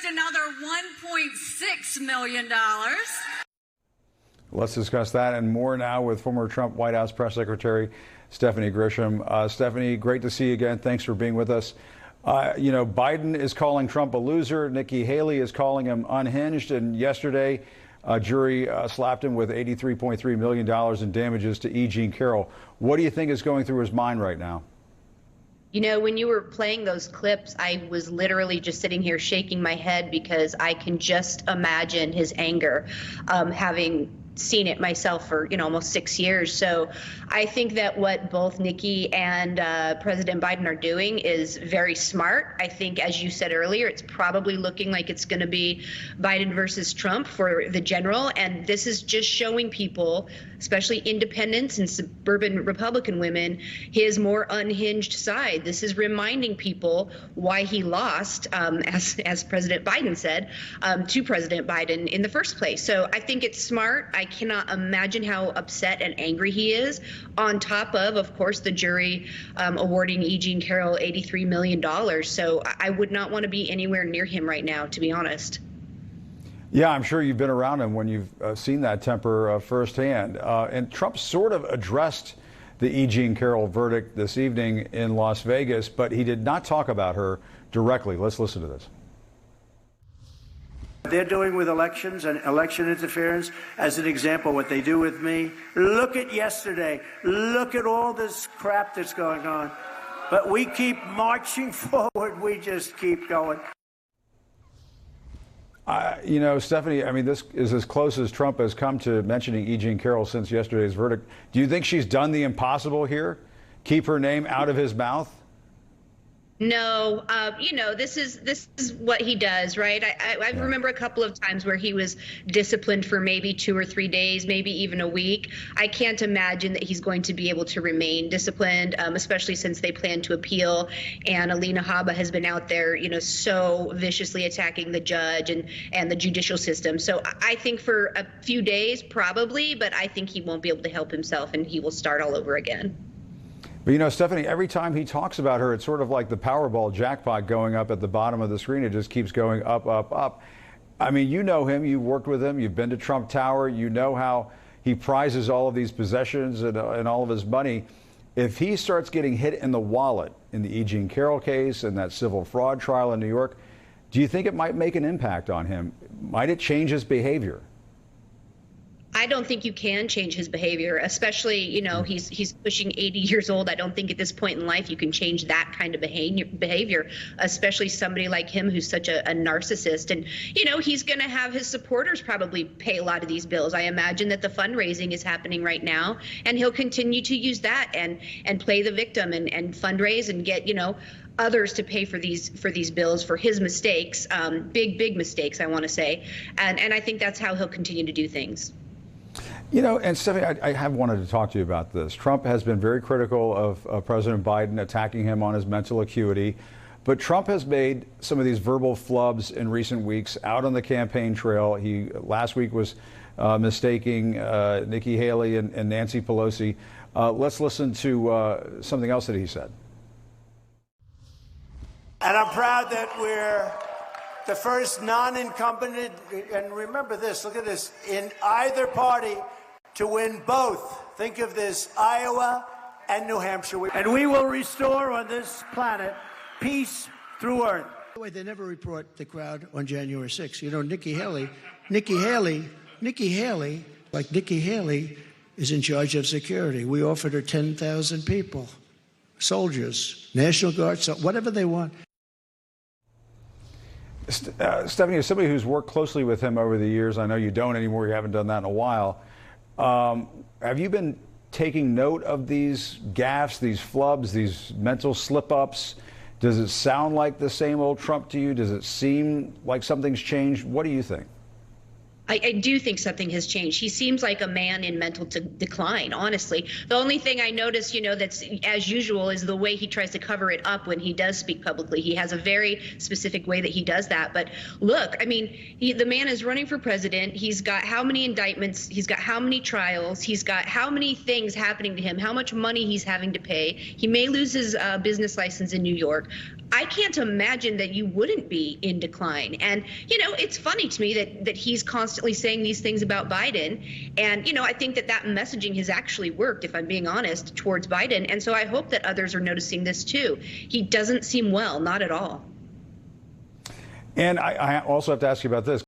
raised another $1.6 million. Let's discuss that and more now with former Trump White House Press Secretary Stephanie Grisham. Stephanie, great to see you again. Thanks for being with us. Biden is calling Trump a loser. Nikki Haley is calling him unhinged. And yesterday, a jury slapped him with $83.3 million in damages to E. Jean Carroll. What do you think is going through his mind right now? You know, when you were playing those clips, I was literally just sitting here shaking my head because I can just imagine his anger, having seen it myself for, almost 6 years. So I think that what both Nikki and President Biden are doing is very smart. I think, as you said earlier, it's probably looking like it's going to be Biden versus Trump for the general. And this is just showing people, especially independents and suburban Republican women, his more unhinged side. This is reminding people why he lost, as President Biden said, to President Biden in the first place. So I think it's smart. I cannot imagine how upset and angry he is, on top of course, the jury awarding E. Jean Carroll $83 million. So I would not want to be anywhere near him right now, to be honest. Yeah, I'm sure you've been around him when you've seen that temper firsthand. And Trump sort of addressed the E. Jean Carroll verdict this evening in Las Vegas, but he did not talk about her directly. Let's listen to this. They're doing with elections and election interference, as an example, what they do with me. Look at yesterday. Look at all this crap that's going on. But we keep marching forward. We just keep going. Stephanie, I mean, this is as close as Trump has come to mentioning E. Jean Carroll since yesterday's verdict. Do you think she's done the impossible here? Keep her name out of his mouth? No, this is what he does, right? I remember a couple of times where he was disciplined for maybe 2 or 3 days, maybe even a week. I can't imagine that he's going to be able to remain disciplined, especially since they plan to appeal. And Alina Habba has been out there, so viciously attacking the judge and the judicial system. So I think for a few days, probably, but I think he won't be able to help himself and he will start all over again. But Stephanie, every time he talks about her, it's sort of like the Powerball jackpot going up at the bottom of the screen. It just keeps going up, up, up. I mean, you know him. You've worked with him. You've been to Trump Tower. You know how he prizes all of these possessions and all of his money. If he starts getting hit in the wallet in the E. Jean Carroll case and that civil fraud trial in New York, do you think it might make an impact on him? Might it change his behavior? I don't think you can change his behavior, especially, he's pushing 80 years old. I don't think at this point in life you can change that kind of behavior, especially somebody like him who's such a narcissist. And, he's going to have his supporters probably pay a lot of these bills. I imagine that the fundraising is happening right now, and he'll continue to use that and play the victim and fundraise and get, others to pay for these bills for his mistakes, big mistakes, I want to say. And I think that's how he'll continue to do things. And Stephanie, I have wanted to talk to you about this. Trump has been very critical of President Biden, attacking him on his mental acuity. But Trump has made some of these verbal flubs in recent weeks out on the campaign trail. He last week was mistaking Nikki Haley and Nancy Pelosi. Let's listen to something else that he said. And I'm proud that we're the first non-incumbent, and remember this, look at this, in either party to win both. Think of this, Iowa and New Hampshire. And we will restore on this planet peace through earth. By the way, they never report the crowd on January 6th. Nikki Haley is in charge of security. We offered her 10,000 people, soldiers, National Guard, so whatever they want. Stephanie, as somebody who's worked closely with him over the years, I know you don't anymore, you haven't done that in a while. Have you been taking note of these gaffes, these flubs, these mental slip-ups? Does it sound like the same old Trump to you? Does it seem like something's changed? What do you think? I do think something has changed. He seems like a man in mental decline, honestly. The only thing I notice, that's as usual is the way he tries to cover it up when he does speak publicly. He has a very specific way that he does that. But look, I mean, the man is running for president. He's got how many indictments? He's got how many trials? He's got how many things happening to him? How much money he's having to pay? He may lose his business license in New York. I can't imagine that you wouldn't be in decline. And, it's funny to me that he's constantly saying these things about Biden. And, I think that messaging has actually worked, if I'm being honest, towards Biden. And so I hope that others are noticing this too. He doesn't seem well, not at all. And I also have to ask you about this.